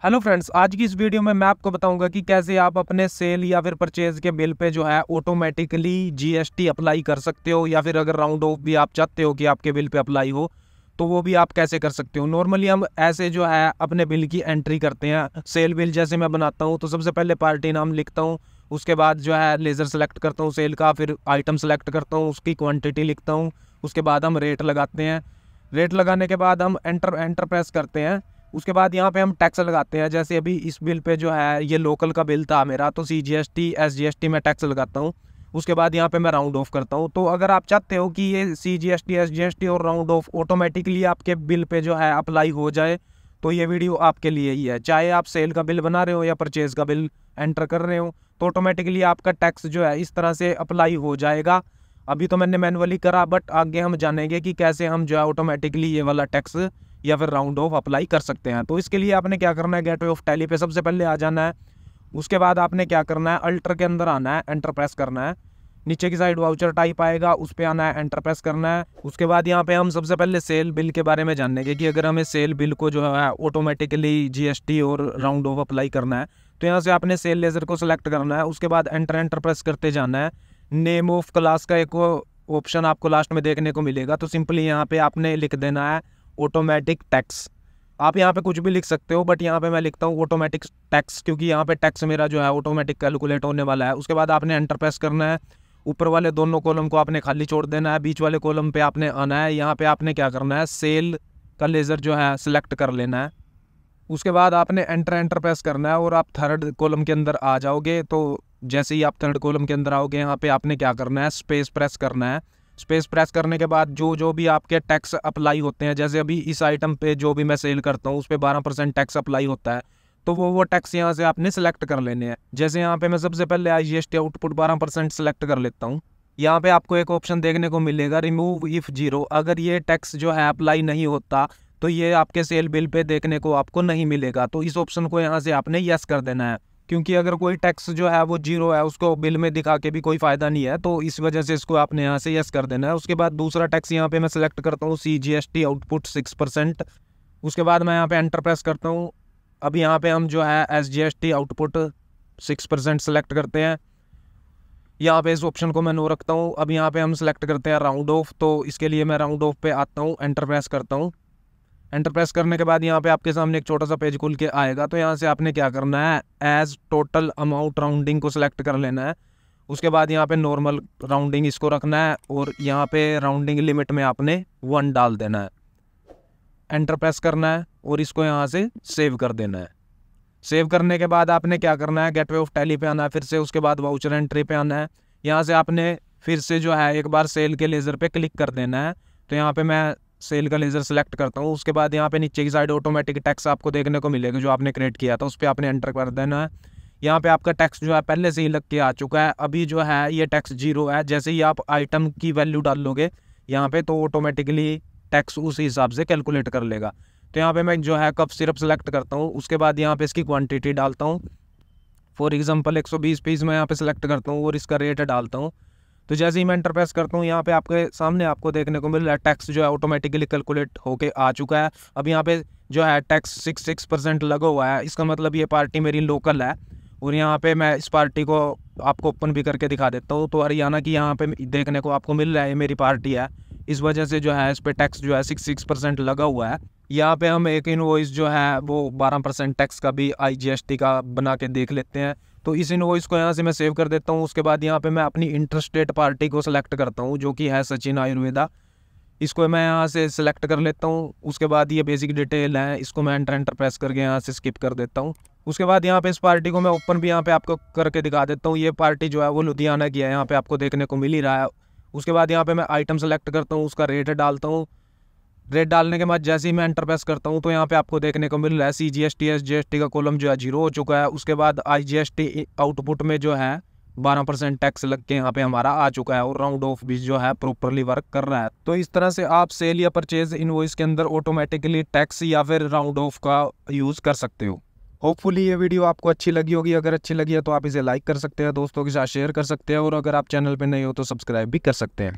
Hello friends, आज की इस वीडियो में मैं आपको बताऊंगा कि कैसे आप अपने सेल या फिर परचेज के बिल पे जो है ऑटोमेटिकली जीएसटी अप्लाई कर सकते हो, या फिर अगर राउंड ऑफ भी आप चाहते हो कि आपके बिल पे अप्लाई हो तो वो भी आप कैसे कर सकते हो। नॉर्मली हम ऐसे जो है अपने बिल की एंट्री करते हैं। सेल बिल जैसे मैं बनाता हूँ तो सबसे पहले पार्टी नाम लिखता हूँ, उसके बाद जो है लेज़र सेलेक्ट करता हूँ सेल का, फिर आइटम सेलेक्ट करता हूँ, उसकी क्वांटिटी लिखता हूँ, उसके बाद हम रेट लगाते हैं। रेट लगाने के बाद हम एंटर प्रेस करते हैं। उसके बाद यहाँ पे हम टैक्स लगाते हैं। जैसे अभी इस बिल पे जो है ये लोकल का बिल था मेरा, तो CGST SGST में टैक्स लगाता हूँ। उसके बाद यहाँ पे मैं राउंड ऑफ करता हूँ। तो अगर आप चाहते हो कि ये CGST SGST और राउंड ऑफ ऑटोमेटिकली आपके बिल पे जो है अप्लाई हो जाए तो ये वीडियो आपके लिए ही है। चाहे आप सेल का बिल बना रहे हो या परचेज का बिल एंटर कर रहे हो तो ऑटोमेटिकली आपका टैक्स जो है इस तरह से अप्लाई हो जाएगा। अभी तो मैंने मैनुअली करा, बट आगे हम जानेंगे कि कैसे हम जो है ऑटोमेटिकली ये वाला टैक्स या फिर राउंड ऑफ अप्लाई कर सकते हैं। तो इसके लिए आपने क्या करना है, गेटवे ऑफ टैली पे सबसे पहले आ जाना है। उसके बाद आपने क्या करना है, अल्टर के अंदर आना है, एंटर प्रेस करना है। नीचे की साइड वाउचर टाइप आएगा, उस पर आना है, एंटर प्रेस करना है। उसके बाद यहाँ पे हम सबसे पहले सेल बिल के बारे में जानेंगे कि अगर हमें सेल बिल को जो है ऑटोमेटिकली जीएसटी और राउंड ऑफ अप्लाई करना है तो यहाँ से आपने सेल लेजर को सिलेक्ट करना है। उसके बाद एंटर प्रेस करते जाना है। नेम ऑफ क्लास का एक ऑप्शन आपको लास्ट में देखने को मिलेगा, तो सिंपली यहाँ पे आपने लिख देना है ऑटोमेटिक टैक्स। आप यहाँ पे कुछ भी लिख सकते हो, बट यहाँ पे मैं लिखता हूँ ऑटोमेटिक टैक्स क्योंकि यहाँ पे टैक्स मेरा जो है ऑटोमेटिक कैलकुलेट होने वाला है। उसके बाद आपने एंटर प्रेस करना है। ऊपर वाले दोनों कॉलम को आपने खाली छोड़ देना है, बीच वाले कॉलम पे आपने आना है। यहाँ पे आपने क्या करना है, सेल का लेज़र जो है सिलेक्ट कर लेना है। उसके बाद आपने एंटर प्रेस करना है और आप थर्ड कॉलम के अंदर आ जाओगे। तो जैसे ही आप थर्ड कॉलम के अंदर आओगे यहाँ पे आपने क्या करना है, स्पेस प्रेस करना है। स्पेस प्रेस करने के बाद जो भी आपके टैक्स अप्लाई होते हैं, जैसे अभी इस आइटम पे जो भी मैं सेल करता हूँ उस पर 12% टैक्स अप्लाई होता है, तो वो टैक्स यहाँ से आपने सेलेक्ट कर लेने हैं। जैसे यहाँ पे मैं सबसे पहले IGST आउटपुट 12% सेलेक्ट कर लेता हूँ। यहाँ पे आपको एक ऑप्शन देखने को मिलेगा, रिमूव इफ जीरो। अगर ये टैक्स जो है अप्लाई नहीं होता तो ये आपके सेल बिल पे देखने को आपको नहीं मिलेगा। तो इस ऑप्शन को यहाँ से आपने यस कर देना है, क्योंकि अगर कोई टैक्स जो है वो जीरो है उसको बिल में दिखा के भी कोई फ़ायदा नहीं है, तो इस वजह से इसको आपने यहाँ से यस कर देना है। उसके बाद दूसरा टैक्स यहाँ पे मैं सेलेक्ट करता हूँ CGST आउटपुट 6%। उसके बाद मैं यहाँ पे एंटर प्रेस करता हूँ। अब यहाँ पे हम जो है SGST आउटपुट 6% सेलेक्ट करते हैं। यहाँ पे इस ऑप्शन को मैं नो रखता हूँ। अब यहाँ पे हम सेलेक्ट करते हैं राउंड ऑफ, तो इसके लिए मैं राउंड ऑफ पे आता हूँ, एंटर प्रेस करता हूँ। एंटर प्रेस करने के बाद यहाँ पे आपके सामने एक छोटा सा पेज खुल के आएगा। तो यहाँ से आपने क्या करना है, एज टोटल अमाउंट राउंडिंग को सिलेक्ट कर लेना है। उसके बाद यहाँ पे नॉर्मल राउंडिंग इसको रखना है और यहाँ पे राउंडिंग लिमिट में आपने 1 डाल देना है। एंटर प्रेस करना है और इसको यहाँ से सेव कर देना है। सेव करने के बाद आपने क्या करना है, गेटवे ऑफ टैली पे आना है फिर से। उसके बाद वाउचर एंट्री पे आना है। यहाँ से आपने फिर से जो है एक बार सेल के लेज़र पे क्लिक कर देना है। तो यहाँ पे मैं सेल का लेज़र सेलेक्ट करता हूँ। उसके बाद यहाँ पे नीचे की साइड ऑटोमेटिक टैक्स आपको देखने को मिलेगा जो आपने क्रिएट किया था, उस पर आपने एंटर कर देना है। यहाँ पे आपका टैक्स जो है पहले से ही लग के आ चुका है। अभी जो है ये टैक्स जीरो है। जैसे ही आप आइटम की वैल्यू डाल लोगे यहाँ पे तो ऑटोमेटिकली टैक्स उस हिसाब से कैलकुलेट कर लेगा। तो यहाँ पे मैं जो है कप सिरप सेलेक्ट करता हूँ। उसके बाद यहाँ पे इसकी क्वांटिटी डालता हूँ। फॉर एग्जांपल 120 पीस मैं यहाँ पे सेलेक्ट करता हूँ और इसका रेट डालता हूँ। तो जैसे ही मैं एंटर प्रेस करता हूँ यहाँ पे आपके सामने आपको देखने को मिल रहा है टैक्स जो है ऑटोमेटिकली कैलकुलेट होके आ चुका है। अब यहाँ पे जो है टैक्स 6% लगा हुआ है। इसका मतलब ये पार्टी मेरी लोकल है। और यहाँ पे मैं इस पार्टी को आपको ओपन भी करके दिखा देता हूँ। तो हरियाणा की यहाँ पे देखने को आपको मिल रहा है, ये मेरी पार्टी है। इस वजह से जो है इस पर टैक्स जो है 6% लगा हुआ है। यहाँ पे हम एक इनवॉइस जो है वो 12% टैक्स का भी IGST का बना के देख लेते हैं। तो इस इनवॉइस को यहाँ से मैं सेव कर देता हूँ। उसके बाद यहाँ पे मैं अपनी इंटरस्टेट पार्टी को सिलेक्ट करता हूँ जो कि है सचिन आयुर्वेदा। इसको मैं यहाँ से सिलेक्ट कर लेता हूँ। उसके बाद ये बेसिक डिटेल है, इसको मैं एंटर प्रेस करके यहाँ से स्किप कर देता हूँ। उसके बाद यहाँ पे इस पार्टी को मैं ओपन भी यहाँ पे आपको करके दिखा देता हूँ। ये पार्टी जो है वो लुधियाना की है, यहाँ पे आपको देखने को मिल ही रहा है। उसके बाद यहाँ पे मैं आइटम सेलेक्ट करता हूँ, उसका रेट डालता हूँ। रेट डालने के बाद जैसे ही मैं एंटर प्रेस करता हूँ तो यहाँ पे आपको देखने को मिल रहा है CGST SGST का कॉलम जो है जीरो हो चुका है। उसके बाद IGST आउटपुट में जो है 12% टैक्स लग के यहाँ पे हमारा आ चुका है और राउंड ऑफ भी जो है प्रॉपरली वर्क कर रहा है। तो इस तरह से आप सेल या परचेज इनवॉइस के अंदर ऑटोमेटिकली टैक्स या फिर राउंड ऑफ का यूज़ कर सकते हो। होपफुली ये वीडियो आपको अच्छी लगी होगी। अगर अच्छी लगी है तो आप इसे लाइक कर सकते हैं, दोस्तों के साथ शेयर कर सकते हैं, और अगर आप चैनल पर नए हो तो सब्सक्राइब भी कर सकते हैं।